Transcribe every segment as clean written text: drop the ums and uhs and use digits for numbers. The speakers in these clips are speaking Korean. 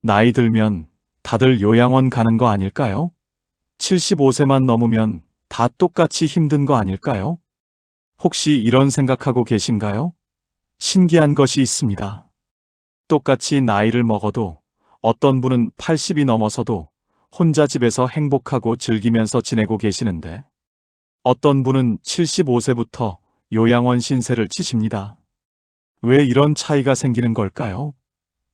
나이 들면 다들 요양원 가는 거 아닐까요? 75세만 넘으면 다 똑같이 힘든 거 아닐까요? 혹시 이런 생각하고 계신가요? 신기한 것이 있습니다. 똑같이 나이를 먹어도 어떤 분은 80이 넘어서도 혼자 집에서 행복하고 즐기면서 지내고 계시는데 어떤 분은 75세부터 요양원 신세를 지십니다. 왜 이런 차이가 생기는 걸까요?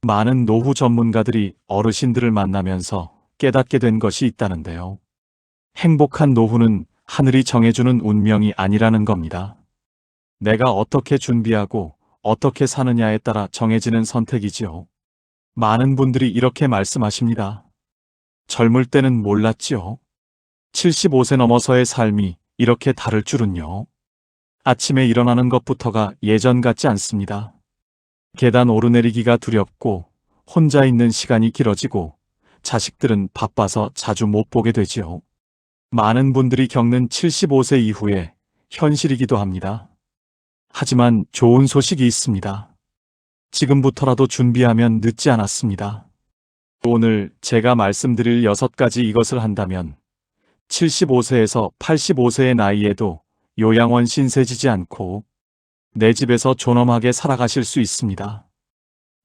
많은 노후 전문가들이 어르신들을 만나면서 깨닫게 된 것이 있다는데요. 행복한 노후는 하늘이 정해주는 운명이 아니라는 겁니다. 내가 어떻게 준비하고 어떻게 사느냐에 따라 정해지는 선택이지요. 많은 분들이 이렇게 말씀하십니다. 젊을 때는 몰랐지요. 75세 넘어서의 삶이 이렇게 다를 줄은요. 아침에 일어나는 것부터가 예전 같지 않습니다. 계단 오르내리기가 두렵고 혼자 있는 시간이 길어지고 자식들은 바빠서 자주 못 보게 되지요. 많은 분들이 겪는 75세 이후에 현실이기도 합니다. 하지만 좋은 소식이 있습니다. 지금부터라도 준비하면 늦지 않았습니다. 오늘 제가 말씀드릴 6가지 이것을 한다면 75세에서 85세의 나이에도 요양원 신세지지 않고 내 집에서 존엄하게 살아가실 수 있습니다.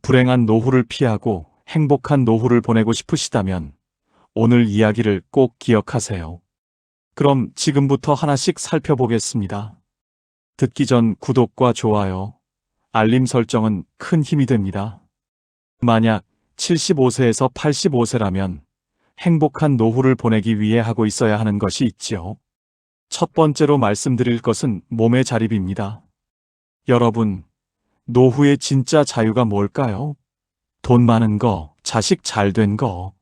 불행한 노후를 피하고 행복한 노후를 보내고 싶으시다면 오늘 이야기를 꼭 기억하세요. 그럼 지금부터 하나씩 살펴보겠습니다. 듣기 전 구독과 좋아요, 알림 설정은 큰 힘이 됩니다. 만약 75세에서 85세라면 행복한 노후를 보내기 위해 하고 있어야 하는 것이 있지요. 첫 번째로 말씀드릴 것은 몸의 자립입니다. 여러분, 노후의 진짜 자유가 뭘까요? 돈 많은 거, 자식 잘 된 거.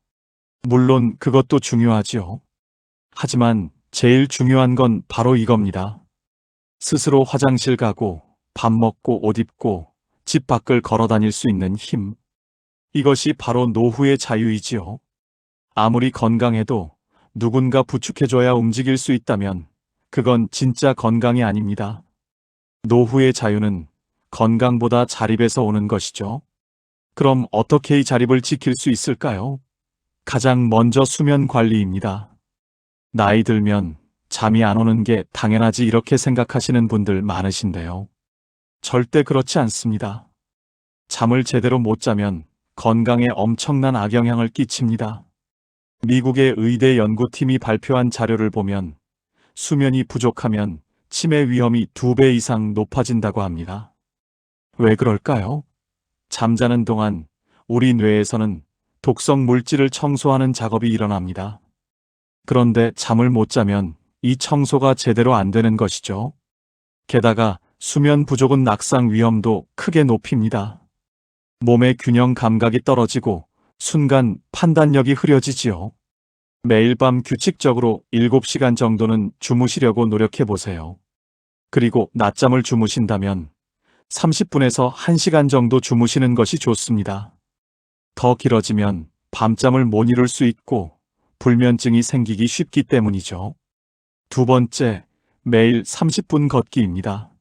물론 그것도 중요하죠. 하지만 제일 중요한 건 바로 이겁니다. 스스로 화장실 가고 밥 먹고 옷 입고 집 밖을 걸어 다닐 수 있는 힘. 이것이 바로 노후의 자유이지요. 아무리 건강해도 누군가 부축해줘야 움직일 수 있다면 그건 진짜 건강이 아닙니다. 노후의 자유는 건강보다 자립에서 오는 것이죠. 그럼 어떻게 이 자립을 지킬 수 있을까요? 가장 먼저 수면 관리입니다. 나이 들면 잠이 안 오는 게 당연하지 이렇게 생각하시는 분들 많으신데요. 절대 그렇지 않습니다. 잠을 제대로 못 자면 건강에 엄청난 악영향을 끼칩니다. 미국의 의대 연구팀이 발표한 자료를 보면 수면이 부족하면 치매 위험이 2배 이상 높아진다고 합니다. 왜 그럴까요? 잠자는 동안 우리 뇌에서는 독성 물질을 청소하는 작업이 일어납니다. 그런데 잠을 못 자면 이 청소가 제대로 안 되는 것이죠. 게다가 수면 부족은 낙상 위험도 크게 높입니다. 몸의 균형 감각이 떨어지고 순간 판단력이 흐려지지요. 매일 밤 규칙적으로 7시간 정도는 주무시려고 노력해 보세요. 그리고 낮잠을 주무신다면 30분에서 1시간 정도 주무시는 것이 좋습니다. 더 길어지면 밤잠을 못 이룰 수 있고 불면증이 생기기 쉽기 때문이죠. 두 번째, 매일 30분 걷기입니다.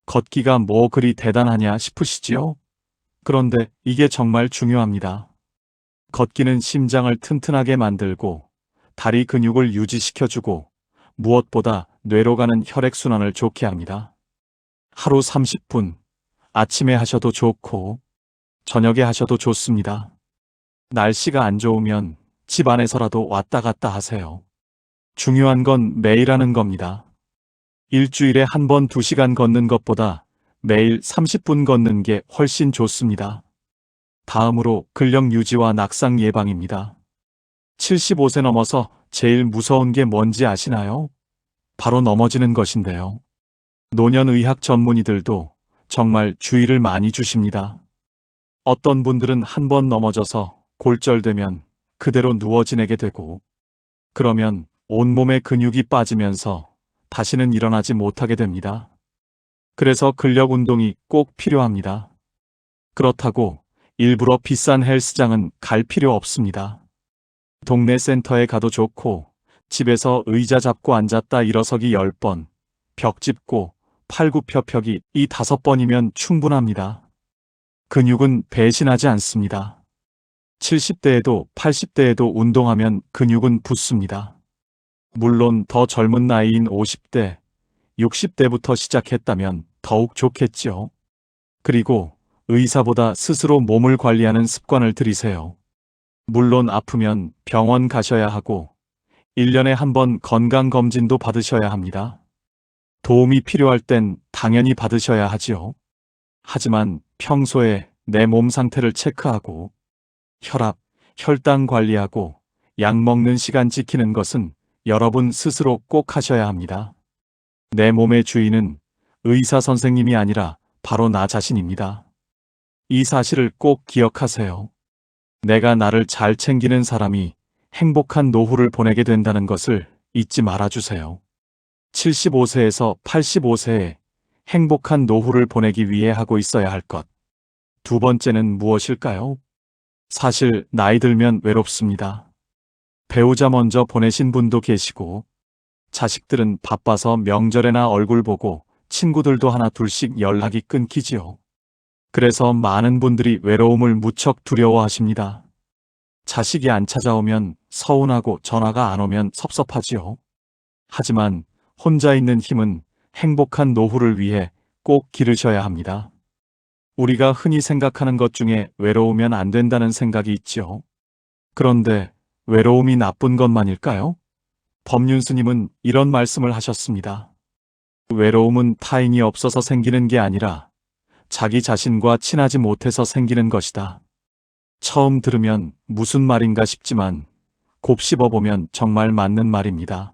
걷기가 뭐 그리 대단하냐 싶으시지요? 그런데 이게 정말 중요합니다. 걷기는 심장을 튼튼하게 만들고 다리 근육을 유지시켜주고 무엇보다 뇌로 가는 혈액순환을 좋게 합니다. 하루 30분, 아침에 하셔도 좋고 저녁에 하셔도 좋습니다. 날씨가 안 좋으면 집 안에서라도 왔다 갔다 하세요. 중요한 건 매일 하는 겁니다. 일주일에 한 번 2시간 걷는 것보다 매일 30분 걷는 게 훨씬 좋습니다. 다음으로 근력 유지와 낙상 예방입니다. 75세 넘어서 제일 무서운 게 뭔지 아시나요? 바로 넘어지는 것인데요. 노년의학 전문의들도 정말 주의를 많이 주십니다. 어떤 분들은 한 번 넘어져서 골절되면 그대로 누워 지내게 되고 그러면 온몸의 근육이 빠지면서 다시는 일어나지 못하게 됩니다. 그래서 근력 운동이 꼭 필요합니다. 그렇다고 일부러 비싼 헬스장은 갈 필요 없습니다. 동네 센터에 가도 좋고 집에서 의자 잡고 앉았다 일어서기 10번, 벽 짚고 팔굽혀펴기 이 5번이면 충분합니다. 근육은 배신하지 않습니다. 70대에도 80대에도 운동하면 근육은 붙습니다. 물론 더 젊은 나이인 50대, 60대부터 시작했다면 더욱 좋겠죠. 그리고 의사보다 스스로 몸을 관리하는 습관을 들이세요. 물론 아프면 병원 가셔야 하고 1년에 한 번 건강검진도 받으셔야 합니다. 도움이 필요할 땐 당연히 받으셔야 하지요. 하지만 평소에 내 몸 상태를 체크하고 혈압, 혈당 관리하고 약 먹는 시간 지키는 것은 여러분 스스로 꼭 하셔야 합니다. 내 몸의 주인은 의사 선생님이 아니라 바로 나 자신입니다. 이 사실을 꼭 기억하세요. 내가 나를 잘 챙기는 사람이 행복한 노후를 보내게 된다는 것을 잊지 말아주세요. 75세에서 85세에 행복한 노후를 보내기 위해 하고 있어야 할 것. 두 번째는 무엇일까요? 사실 나이 들면 외롭습니다. 배우자 먼저 보내신 분도 계시고, 자식들은 바빠서 명절에나 얼굴 보고 친구들도 하나 둘씩 연락이 끊기지요. 그래서 많은 분들이 외로움을 무척 두려워하십니다. 자식이 안 찾아오면 서운하고 전화가 안 오면 섭섭하지요. 하지만 혼자 있는 힘은 행복한 노후를 위해 꼭 기르셔야 합니다. 우리가 흔히 생각하는 것 중에 외로우면 안 된다는 생각이 있죠. 그런데 외로움이 나쁜 것만일까요? 법륜 스님은 이런 말씀을 하셨습니다. 외로움은 타인이 없어서 생기는 게 아니라 자기 자신과 친하지 못해서 생기는 것이다. 처음 들으면 무슨 말인가 싶지만 곱씹어보면 정말 맞는 말입니다.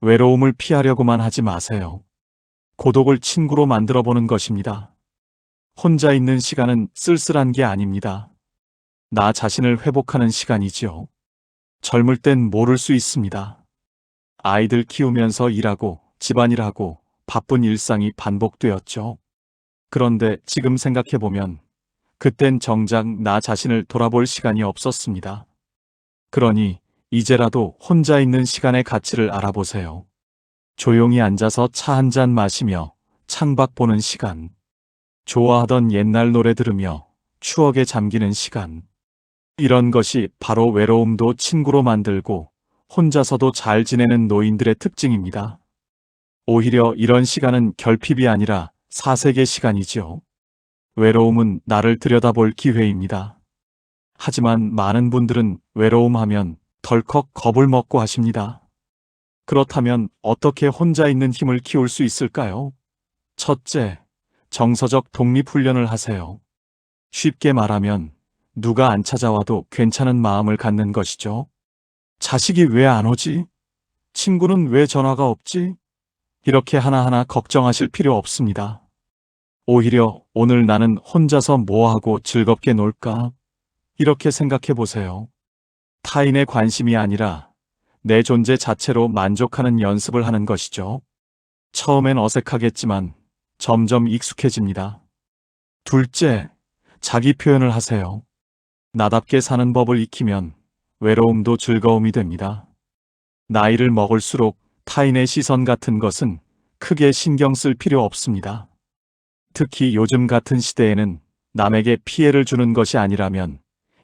외로움을 피하려고만 하지 마세요. 고독을 친구로 만들어 보는 것입니다. 혼자 있는 시간은 쓸쓸한 게 아닙니다. 나 자신을 회복하는 시간이지요. 젊을 땐 모를 수 있습니다. 아이들 키우면서 일하고 집안일하고 바쁜 일상이 반복되었죠. 그런데 지금 생각해보면 그땐 정작 나 자신을 돌아볼 시간이 없었습니다. 그러니 이제라도 혼자 있는 시간의 가치를 알아보세요. 조용히 앉아서 차 한 잔 마시며 창밖 보는 시간. 좋아하던 옛날 노래 들으며 추억에 잠기는 시간. 이런 것이 바로 외로움도 친구로 만들고 혼자서도 잘 지내는 노인들의 특징입니다. 오히려 이런 시간은 결핍이 아니라 사색의 시간이지요. 외로움은 나를 들여다볼 기회입니다. 하지만 많은 분들은 외로움하면 덜컥 겁을 먹고 하십니다. 그렇다면 어떻게 혼자 있는 힘을 키울 수 있을까요? 첫째, 정서적 독립훈련을 하세요. 쉽게 말하면 누가 안 찾아와도 괜찮은 마음을 갖는 것이죠. 자식이 왜 안 오지? 친구는 왜 전화가 없지? 이렇게 하나하나 걱정하실 필요 없습니다. 오히려 오늘 나는 혼자서 뭐하고 즐겁게 놀까? 이렇게 생각해 보세요. 타인의 관심이 아니라 내 존재 자체로 만족하는 연습을 하는 것이죠. 처음엔 어색하겠지만 점점 익숙해집니다. 둘째, 자기 표현을 하세요. 나답게 사는 법을 익히면 외로움도 즐거움이 됩니다. 나이를 먹을수록 타인의 시선 같은 것은 크게 신경 쓸 필요 없습니다. 특히 요즘 같은 시대에는 남에게 피해를 주는 것이 아니라면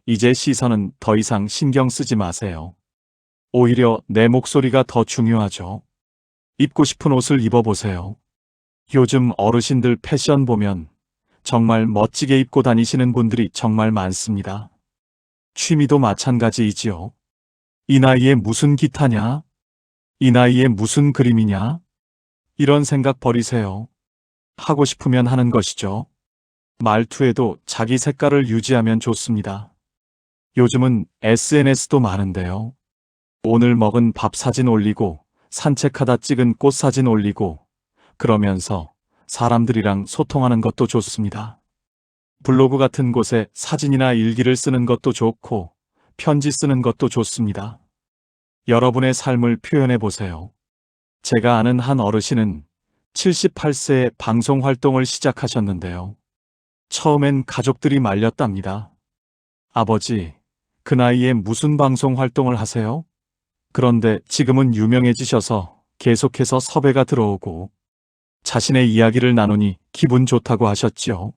이제 시선은 더 이상 신경 쓰지 마세요. 오히려 내 목소리가 더 중요하죠. 입고 싶은 옷을 입어보세요. 요즘 어르신들 패션 보면 정말 멋지게 입고 다니시는 분들이 정말 많습니다. 취미도 마찬가지이지요. 이 나이에 무슨 기타냐? 이 나이에 무슨 그림이냐? 이런 생각 버리세요. 하고 싶으면 하는 것이죠. 말투에도 자기 색깔을 유지하면 좋습니다. 요즘은 SNS도 많은데요. 오늘 먹은 밥 사진 올리고 산책하다 찍은 꽃 사진 올리고 그러면서 사람들이랑 소통하는 것도 좋습니다. 블로그 같은 곳에 사진이나 일기를 쓰는 것도 좋고 편지 쓰는 것도 좋습니다. 여러분의 삶을 표현해 보세요. 제가 아는 한 어르신은 78세에 방송 활동을 시작하셨는데요. 처음엔 가족들이 말렸답니다. 아버지, 그 나이에 무슨 방송 활동을 하세요? 그런데 지금은 유명해지셔서 계속해서 섭외가 들어오고 자신의 이야기를 나누니 기분 좋다고 하셨지요.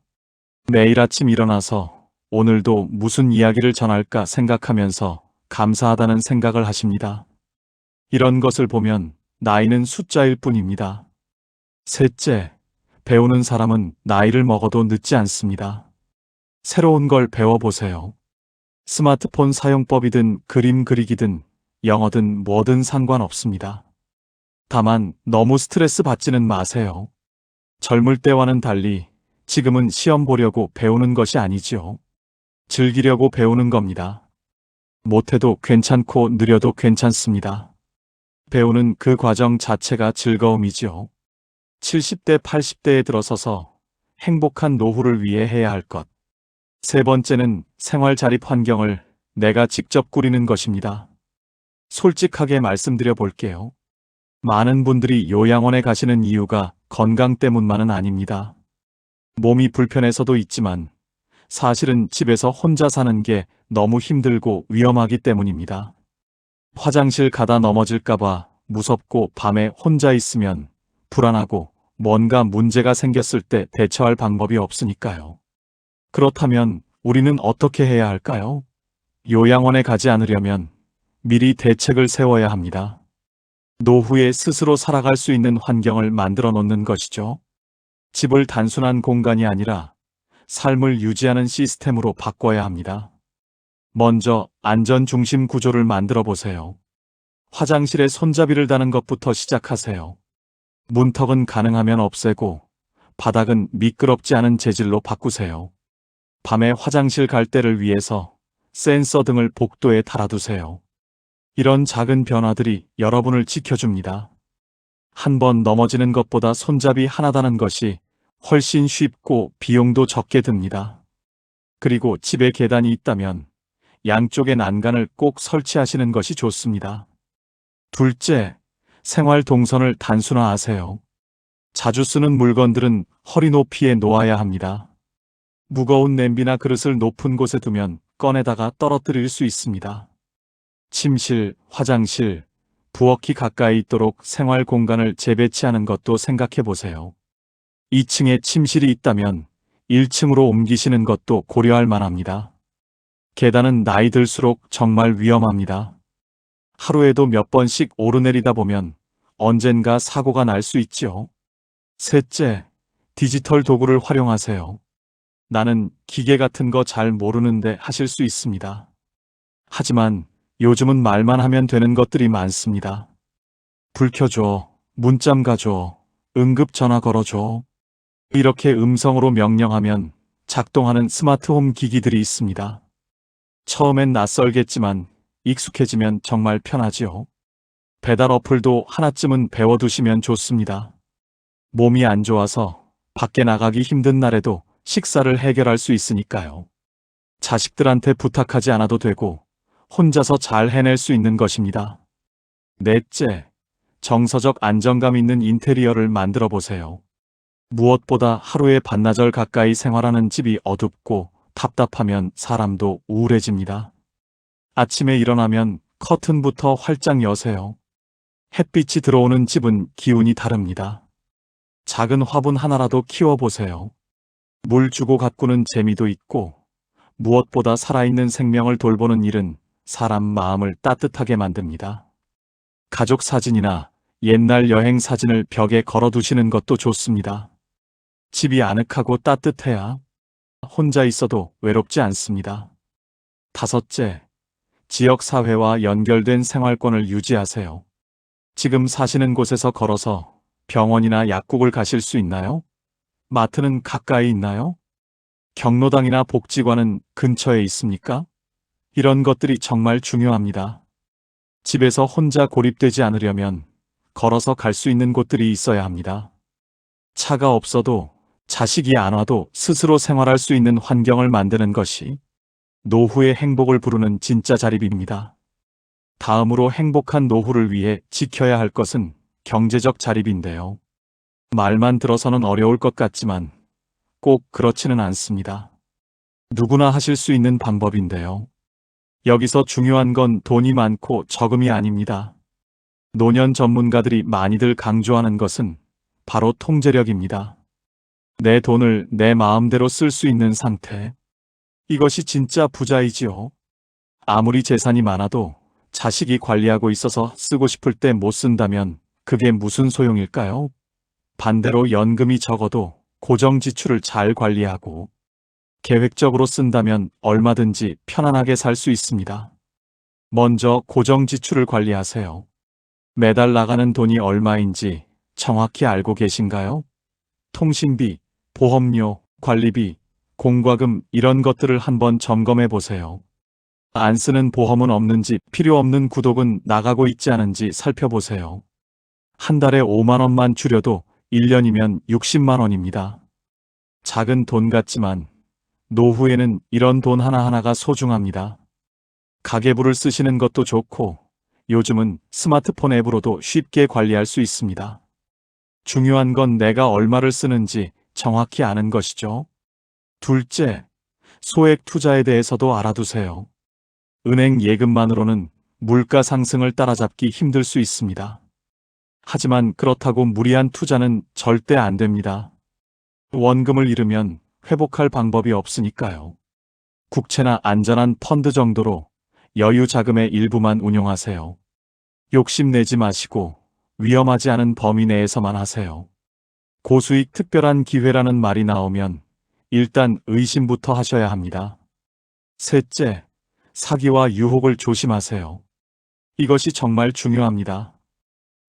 매일 아침 일어나서 오늘도 무슨 이야기를 전할까 생각하면서 감사하다는 생각을 하십니다. 이런 것을 보면 나이는 숫자일 뿐입니다. 셋째, 배우는 사람은 나이를 먹어도 늦지 않습니다. 새로운 걸 배워보세요. 스마트폰 사용법이든 그림 그리기든 영어든 뭐든 상관없습니다. 다만 너무 스트레스 받지는 마세요. 젊을 때와는 달리 지금은 시험 보려고 배우는 것이 아니지요. 즐기려고 배우는 겁니다. 못해도 괜찮고 느려도 괜찮습니다. 배우는 그 과정 자체가 즐거움이지요. 70대, 80대에 들어서서 행복한 노후를 위해 해야 할 것. 세 번째는 생활 자립 환경을 내가 직접 꾸리는 것입니다. 솔직하게 말씀드려 볼게요. 많은 분들이 요양원에 가시는 이유가 건강 때문만은 아닙니다. 몸이 불편해서도 있지만 사실은 집에서 혼자 사는 게 너무 힘들고 위험하기 때문입니다. 화장실 가다 넘어질까봐 무섭고 밤에 혼자 있으면 불안하고 뭔가 문제가 생겼을 때 대처할 방법이 없으니까요. 그렇다면 우리는 어떻게 해야 할까요? 요양원에 가지 않으려면 미리 대책을 세워야 합니다. 노후에 스스로 살아갈 수 있는 환경을 만들어 놓는 것이죠. 집을 단순한 공간이 아니라 삶을 유지하는 시스템으로 바꿔야 합니다. 먼저 안전 중심 구조를 만들어 보세요. 화장실에 손잡이를 다는 것부터 시작하세요. 문턱은 가능하면 없애고 바닥은 미끄럽지 않은 재질로 바꾸세요. 밤에 화장실 갈 때를 위해서 센서 등을 복도에 달아두세요. 이런 작은 변화들이 여러분을 지켜줍니다. 한 번 넘어지는 것보다 손잡이 하나 다는 것이 훨씬 쉽고 비용도 적게 듭니다. 그리고 집에 계단이 있다면 양쪽에 난간을 꼭 설치하시는 것이 좋습니다. 둘째, 생활 동선을 단순화하세요. 자주 쓰는 물건들은 허리 높이에 놓아야 합니다. 무거운 냄비나 그릇을 높은 곳에 두면 꺼내다가 떨어뜨릴 수 있습니다. 침실, 화장실, 부엌이 가까이 있도록 생활 공간을 재배치하는 것도 생각해 보세요. 2층에 침실이 있다면 1층으로 옮기시는 것도 고려할 만합니다. 계단은 나이 들수록 정말 위험합니다. 하루에도 몇 번씩 오르내리다 보면 언젠가 사고가 날 수 있죠. 셋째, 디지털 도구를 활용하세요. 나는 기계 같은 거 잘 모르는데 하실 수 있습니다. 하지만 요즘은 말만 하면 되는 것들이 많습니다. 불 켜줘, 문잠 가줘, 응급 전화 걸어줘. 이렇게 음성으로 명령하면 작동하는 스마트홈 기기들이 있습니다. 처음엔 낯설겠지만 익숙해지면 정말 편하지요. 배달 어플도 하나쯤은 배워두시면 좋습니다. 몸이 안 좋아서 밖에 나가기 힘든 날에도 식사를 해결할 수 있으니까요. 자식들한테 부탁하지 않아도 되고 혼자서 잘 해낼 수 있는 것입니다. 넷째, 정서적 안정감 있는 인테리어를 만들어 보세요. 무엇보다 하루에 반나절 가까이 생활하는 집이 어둡고 답답하면 사람도 우울해집니다. 아침에 일어나면 커튼부터 활짝 여세요. 햇빛이 들어오는 집은 기운이 다릅니다. 작은 화분 하나라도 키워보세요. 물 주고 가꾸는 재미도 있고 무엇보다 살아있는 생명을 돌보는 일은 사람 마음을 따뜻하게 만듭니다. 가족 사진이나 옛날 여행 사진을 벽에 걸어두시는 것도 좋습니다. 집이 아늑하고 따뜻해야 혼자 있어도 외롭지 않습니다. 다섯째, 지역사회와 연결된 생활권을 유지하세요. 지금 사시는 곳에서 걸어서 병원이나 약국을 가실 수 있나요? 마트는 가까이 있나요? 경로당이나 복지관은 근처에 있습니까? 이런 것들이 정말 중요합니다. 집에서 혼자 고립되지 않으려면 걸어서 갈 수 있는 곳들이 있어야 합니다. 차가 없어도 자식이 안 와도 스스로 생활할 수 있는 환경을 만드는 것이 노후의 행복을 부르는 진짜 자립입니다. 다음으로 행복한 노후를 위해 지켜야 할 것은 경제적 자립인데요. 말만 들어서는 어려울 것 같지만 꼭 그렇지는 않습니다. 누구나 하실 수 있는 방법인데요. 여기서 중요한 건 돈이 많고 적음이 아닙니다. 노년 전문가들이 많이들 강조하는 것은 바로 통제력입니다. 내 돈을 내 마음대로 쓸 수 있는 상태. 이것이 진짜 부자이지요. 아무리 재산이 많아도 자식이 관리하고 있어서 쓰고 싶을 때 못 쓴다면 그게 무슨 소용일까요? 반대로 연금이 적어도 고정 지출을 잘 관리하고 계획적으로 쓴다면 얼마든지 편안하게 살 수 있습니다. 먼저 고정 지출을 관리하세요. 매달 나가는 돈이 얼마인지 정확히 알고 계신가요? 통신비, 보험료, 관리비, 공과금 이런 것들을 한번 점검해 보세요. 안 쓰는 보험은 없는지, 필요 없는 구독은 나가고 있지 않은지 살펴보세요. 한 달에 5만 원만 줄여도 1년이면 60만 원입니다. 작은 돈 같지만 노후에는 이런 돈 하나하나가 소중합니다. 가계부를 쓰시는 것도 좋고 요즘은 스마트폰 앱으로도 쉽게 관리할 수 있습니다. 중요한 건 내가 얼마를 쓰는지 정확히 아는 것이죠. 둘째, 소액 투자에 대해서도 알아두세요. 은행 예금만으로는 물가 상승을 따라잡기 힘들 수 있습니다. 하지만 그렇다고 무리한 투자는 절대 안 됩니다. 원금을 잃으면 회복할 방법이 없으니까요. 국채나 안전한 펀드 정도로 여유 자금의 일부만 운용하세요. 욕심내지 마시고 위험하지 않은 범위 내에서만 하세요. 고수익 특별한 기회라는 말이 나오면 일단 의심부터 하셔야 합니다. 셋째, 사기와 유혹을 조심하세요. 이것이 정말 중요합니다.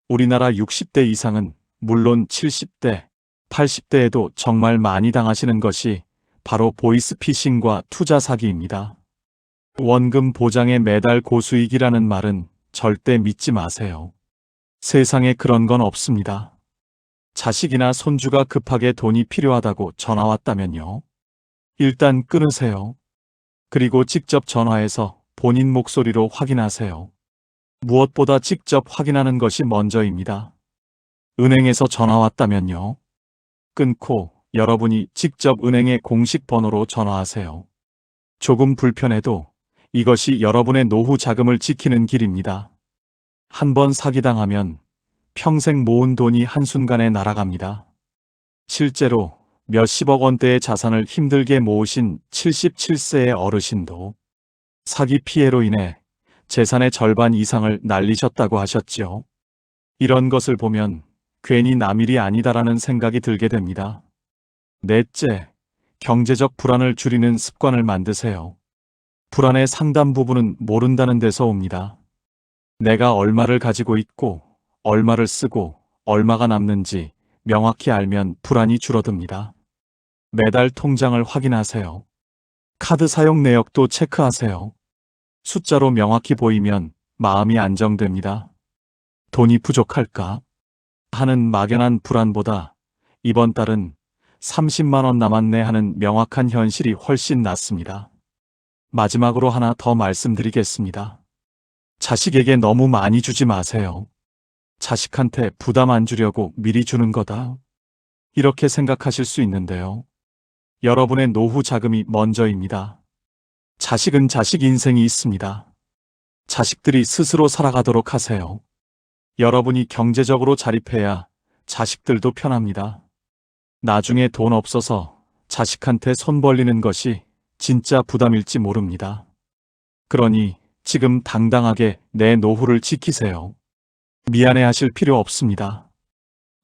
우리나라 60대 이상은 물론 70대, 80대에도 정말 많이 당하시는 것이 바로 보이스피싱과 투자 사기입니다. 원금 보장에 매달 고수익이라는 말은 절대 믿지 마세요. 세상에 그런 건 없습니다. 자식이나 손주가 급하게 돈이 필요하다고 전화 왔다면요. 일단 끊으세요. 그리고 직접 전화해서 본인 목소리로 확인하세요. 무엇보다 직접 확인하는 것이 먼저입니다. 은행에서 전화 왔다면요. 끊고 여러분이 직접 은행의 공식 번호로 전화하세요. 조금 불편해도 이것이 여러분의 노후 자금을 지키는 길입니다. 한번 사기당하면 평생 모은 돈이 한순간에 날아갑니다. 실제로 몇십억 원대의 자산을 힘들게 모으신 77세의 어르신도 사기 피해로 인해 재산의 절반 이상을 날리셨다고 하셨지요. 이런 것을 보면 괜히 남일이 아니다라는 생각이 들게 됩니다. 넷째, 경제적 불안을 줄이는 습관을 만드세요. 불안의 상당 부분은 모른다는 데서 옵니다. 내가 얼마를 가지고 있고 얼마를 쓰고 얼마가 남는지 명확히 알면 불안이 줄어듭니다. 매달 통장을 확인하세요. 카드 사용 내역도 체크하세요. 숫자로 명확히 보이면 마음이 안정됩니다. 돈이 부족할까 하는 막연한 불안보다 이번 달은 30만 원 남았네 하는 명확한 현실이 훨씬 낫습니다. 마지막으로 하나 더 말씀드리겠습니다. 자식에게 너무 많이 주지 마세요. 자식한테 부담 안 주려고 미리 주는 거다. 이렇게 생각하실 수 있는데요. 여러분의 노후 자금이 먼저입니다. 자식은 자식 인생이 있습니다. 자식들이 스스로 살아가도록 하세요. 여러분이 경제적으로 자립해야 자식들도 편합니다. 나중에 돈 없어서 자식한테 손 벌리는 것이 진짜 부담일지 모릅니다. 그러니 지금 당당하게 내 노후를 지키세요. 미안해하실 필요 없습니다.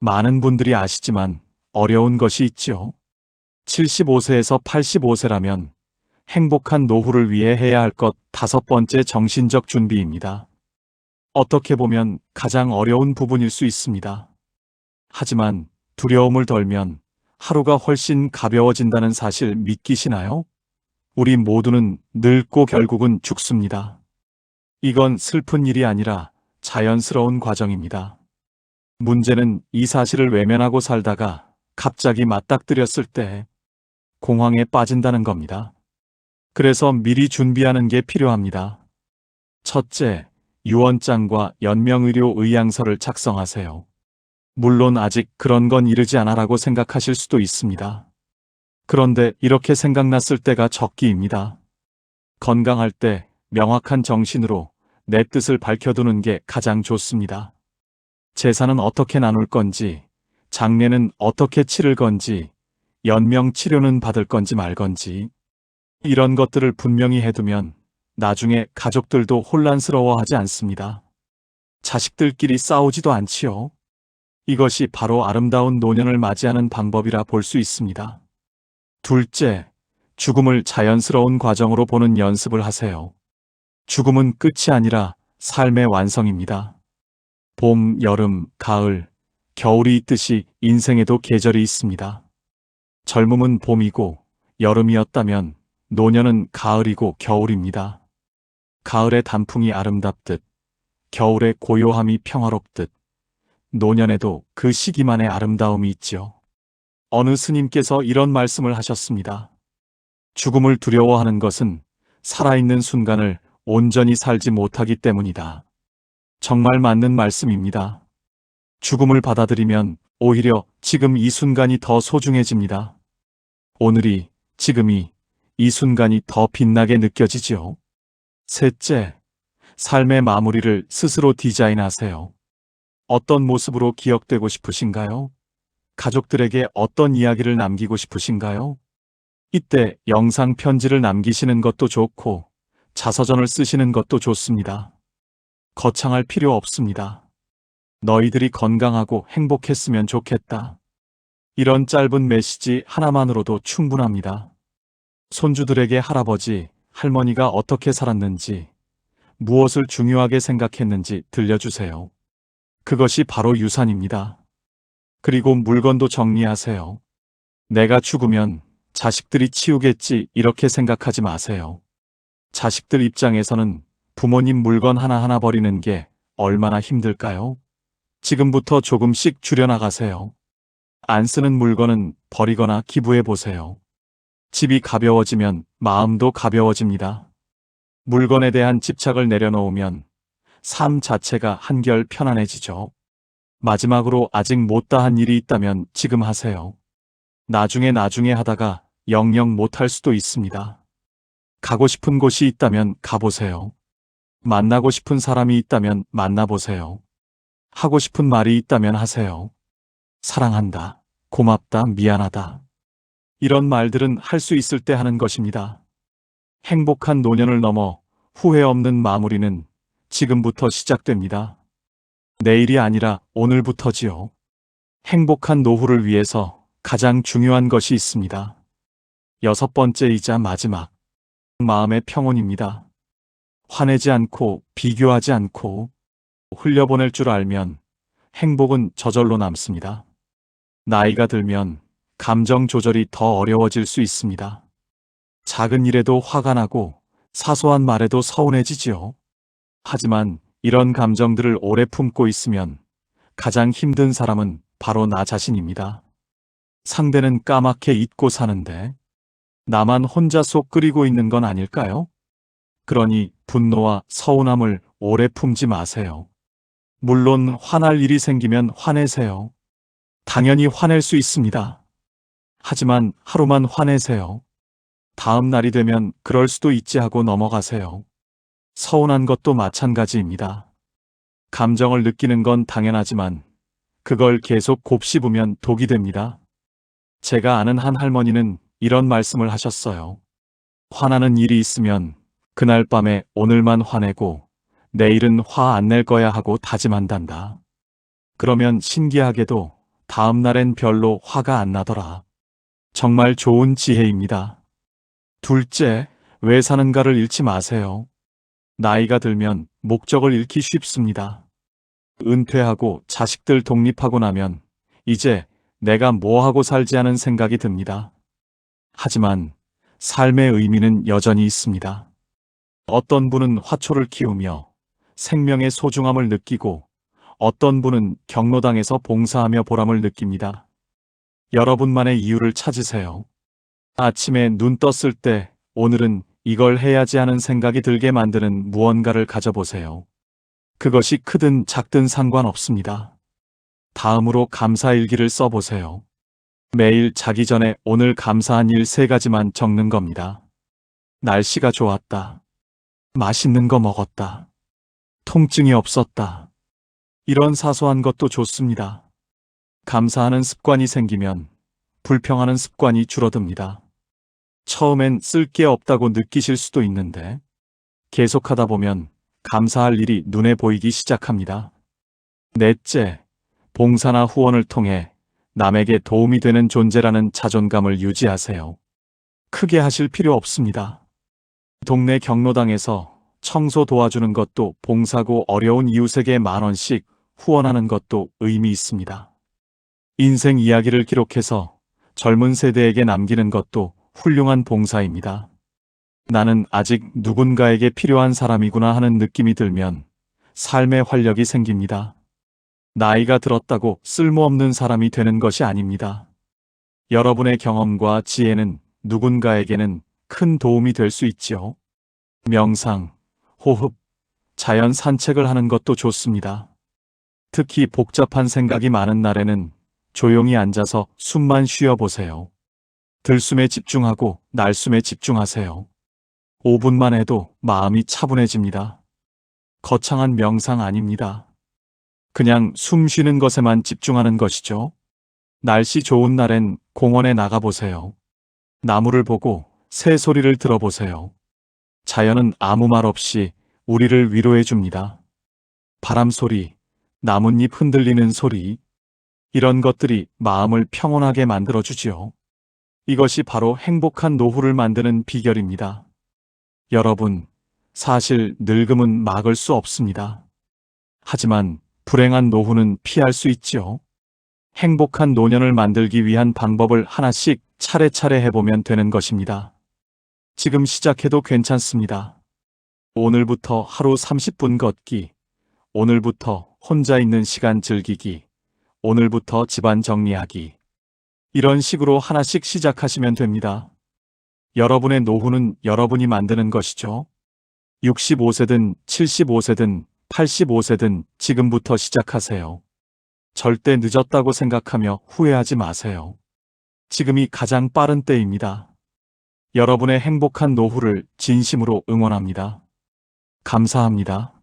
많은 분들이 아시지만 어려운 것이 있지요. 75세에서 85세라면 행복한 노후를 위해 해야 할 것 5번째 정신적 준비입니다. 어떻게 보면 가장 어려운 부분일 수 있습니다. 하지만 두려움을 덜면 하루가 훨씬 가벼워진다는 사실 믿기시나요? 우리 모두는 늙고 결국은 죽습니다. 이건 슬픈 일이 아니라 자연스러운 과정입니다. 문제는 이 사실을 외면하고 살다가 갑자기 맞닥뜨렸을 때 공황에 빠진다는 겁니다. 그래서 미리 준비하는 게 필요합니다. 첫째, 유언장과 연명의료 의향서를 작성하세요. 물론 아직 그런 건 이르지 않아라고 생각하실 수도 있습니다. 그런데 이렇게 생각났을 때가 적기입니다. 건강할 때 명확한 정신으로 내 뜻을 밝혀두는 게 가장 좋습니다. 재산은 어떻게 나눌 건지, 장례는 어떻게 치를 건지, 연명 치료는 받을 건지 말 건지, 이런 것들을 분명히 해두면 나중에 가족들도 혼란스러워하지 않습니다. 자식들끼리 싸우지도 않지요. 이것이 바로 아름다운 노년을 맞이하는 방법이라 볼 수 있습니다. 둘째, 죽음을 자연스러운 과정으로 보는 연습을 하세요. 죽음은 끝이 아니라 삶의 완성입니다. 봄, 여름, 가을, 겨울이 있듯이 인생에도 계절이 있습니다. 젊음은 봄이고 여름이었다면 노년은 가을이고 겨울입니다. 가을의 단풍이 아름답듯 겨울의 고요함이 평화롭듯 노년에도 그 시기만의 아름다움이 있지요. 어느 스님께서 이런 말씀을 하셨습니다. 죽음을 두려워하는 것은 살아있는 순간을 온전히 살지 못하기 때문이다. 정말 맞는 말씀입니다. 죽음을 받아들이면 오히려 지금 이 순간이 더 소중해집니다. 오늘이, 지금이, 이 순간이 더 빛나게 느껴지지요. 셋째, 삶의 마무리를 스스로 디자인하세요. 어떤 모습으로 기억되고 싶으신가요? 가족들에게 어떤 이야기를 남기고 싶으신가요? 이때 영상 편지를 남기시는 것도 좋고 자서전을 쓰시는 것도 좋습니다. 거창할 필요 없습니다. 너희들이 건강하고 행복했으면 좋겠다. 이런 짧은 메시지 하나만으로도 충분합니다. 손주들에게 할아버지, 할머니가 어떻게 살았는지, 무엇을 중요하게 생각했는지 들려주세요. 그것이 바로 유산입니다. 그리고 물건도 정리하세요. 내가 죽으면 자식들이 치우겠지 이렇게 생각하지 마세요. 자식들 입장에서는 부모님 물건 하나하나 버리는 게 얼마나 힘들까요? 지금부터 조금씩 줄여나가세요. 안 쓰는 물건은 버리거나 기부해 보세요. 집이 가벼워지면 마음도 가벼워집니다. 물건에 대한 집착을 내려놓으면 삶 자체가 한결 편안해지죠. 마지막으로 아직 못다한 일이 있다면 지금 하세요. 나중에 하다가 영영 못할 수도 있습니다. 가고 싶은 곳이 있다면 가보세요. 만나고 싶은 사람이 있다면 만나보세요. 하고 싶은 말이 있다면 하세요. 사랑한다, 고맙다, 미안하다. 이런 말들은 할 수 있을 때 하는 것입니다. 행복한 노년을 넘어 후회 없는 마무리는 지금부터 시작됩니다. 내일이 아니라 오늘부터지요. 행복한 노후를 위해서 가장 중요한 것이 있습니다. 여섯 번째이자 마지막, 마음의 평온입니다. 화내지 않고 비교하지 않고 흘려보낼 줄 알면 행복은 저절로 남습니다. 나이가 들면 감정 조절이 더 어려워질 수 있습니다. 작은 일에도 화가 나고 사소한 말에도 서운해지지요. 하지만 이런 감정들을 오래 품고 있으면 가장 힘든 사람은 바로 나 자신입니다. 상대는 까맣게 잊고 사는데 나만 혼자 속 끓이고 있는 건 아닐까요? 그러니 분노와 서운함을 오래 품지 마세요. 물론 화날 일이 생기면 화내세요. 당연히 화낼 수 있습니다. 하지만 하루만 화내세요. 다음 날이 되면 그럴 수도 있지 하고 넘어가세요. 서운한 것도 마찬가지입니다. 감정을 느끼는 건 당연하지만 그걸 계속 곱씹으면 독이 됩니다. 제가 아는 한 할머니는 이런 말씀을 하셨어요. 화나는 일이 있으면 그날 밤에 오늘만 화내고 내일은 화 안 낼 거야 하고 다짐한단다. 그러면 신기하게도 다음 날엔 별로 화가 안 나더라. 정말 좋은 지혜입니다. 둘째, 왜 사는가를 잃지 마세요. 나이가 들면 목적을 잃기 쉽습니다. 은퇴하고 자식들 독립하고 나면 이제 내가 뭐 하고 살지 하는 생각이 듭니다. 하지만 삶의 의미는 여전히 있습니다. 어떤 분은 화초를 키우며 생명의 소중함을 느끼고 어떤 분은 경로당에서 봉사하며 보람을 느낍니다. 여러분만의 이유를 찾으세요. 아침에 눈 떴을 때 오늘은 이걸 해야지 하는 생각이 들게 만드는 무언가를 가져보세요. 그것이 크든 작든 상관없습니다. 다음으로 감사일기를 써보세요. 매일 자기 전에 오늘 감사한 일 3가지만 적는 겁니다. 날씨가 좋았다. 맛있는 거 먹었다. 통증이 없었다. 이런 사소한 것도 좋습니다. 감사하는 습관이 생기면 불평하는 습관이 줄어듭니다. 처음엔 쓸 게 없다고 느끼실 수도 있는데, 계속하다 보면 감사할 일이 눈에 보이기 시작합니다. 넷째, 봉사나 후원을 통해 남에게 도움이 되는 존재라는 자존감을 유지하세요. 크게 하실 필요 없습니다. 동네 경로당에서 청소 도와주는 것도 봉사고, 어려운 이웃에게 10,000원씩 후원하는 것도 의미 있습니다. 인생 이야기를 기록해서 젊은 세대에게 남기는 것도 훌륭한 봉사입니다. 나는 아직 누군가에게 필요한 사람이구나 하는 느낌이 들면 삶의 활력이 생깁니다. 나이가 들었다고 쓸모없는 사람이 되는 것이 아닙니다. 여러분의 경험과 지혜는 누군가에게는 큰 도움이 될 수 있지요. 명상, 호흡, 자연 산책을 하는 것도 좋습니다. 특히 복잡한 생각이 많은 날에는 조용히 앉아서 숨만 쉬어보세요. 들숨에 집중하고 날숨에 집중하세요. 5분만 해도 마음이 차분해집니다. 거창한 명상 아닙니다. 그냥 숨 쉬는 것에만 집중하는 것이죠. 날씨 좋은 날엔 공원에 나가보세요. 나무를 보고 새 소리를 들어보세요. 자연은 아무 말 없이 우리를 위로해 줍니다. 바람 소리, 나뭇잎 흔들리는 소리, 이런 것들이 마음을 평온하게 만들어주지요. 이것이 바로 행복한 노후를 만드는 비결입니다. 여러분, 사실 늙음은 막을 수 없습니다. 하지만 불행한 노후는 피할 수 있지요. 행복한 노년을 만들기 위한 방법을 하나씩 차례차례 해보면 되는 것입니다. 지금 시작해도 괜찮습니다. 오늘부터 하루 30분 걷기, 오늘부터 혼자 있는 시간 즐기기, 오늘부터 집안 정리하기. 이런 식으로 하나씩 시작하시면 됩니다. 여러분의 노후는 여러분이 만드는 것이죠. 65세든 75세든 85세든 지금부터 시작하세요. 절대 늦었다고 생각하며 후회하지 마세요. 지금이 가장 빠른 때입니다. 여러분의 행복한 노후를 진심으로 응원합니다. 감사합니다.